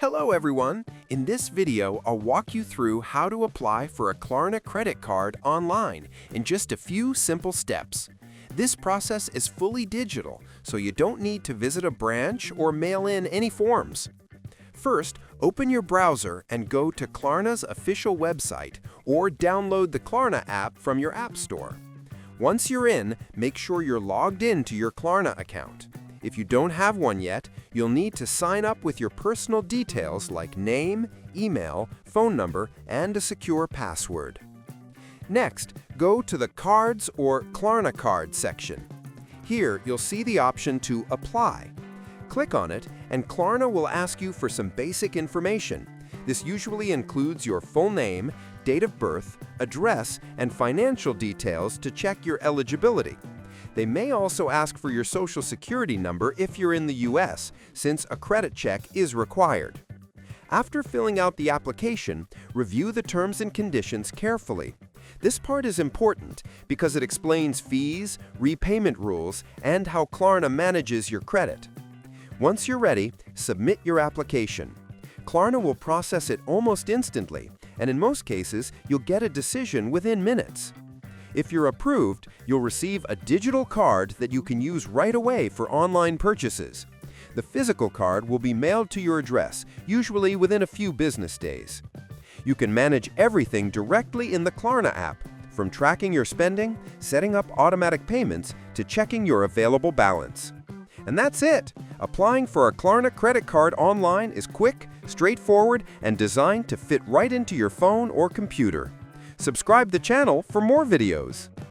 Hello everyone! In this video, I'll walk you through how to apply for a Klarna credit card online in just a few simple steps. This process is fully digital, so you don't need to visit a branch or mail in any forms. First, open your browser and go to Klarna's official website or download the Klarna app from your app store. Once you're in, make sure you're logged in to your Klarna account. If you don't have one yet, you'll need to sign up with your personal details like name, email, phone number, and a secure password. Next, go to the Cards or Klarna Card section. Here, you'll see the option to Apply. Click on it, and Klarna will ask you for some basic information. This usually includes your full name, date of birth, address, and financial details to check your eligibility. They may also ask for your Social Security number if you're in the US, since a credit check is required. After filling out the application, review the terms and conditions carefully. This part is important because it explains fees, repayment rules, and how Klarna manages your credit. Once you're ready, submit your application. Klarna will process it almost instantly, and in most cases, you'll get a decision within minutes. If you're approved, you'll receive a digital card that you can use right away for online purchases. The physical card will be mailed to your address, usually within a few business days. You can manage everything directly in the Klarna app, from tracking your spending, setting up automatic payments, to checking your available balance. And that's it! Applying for a Klarna credit card online is quick, straightforward, and designed to fit right into your phone or computer. Subscribe the channel for more videos.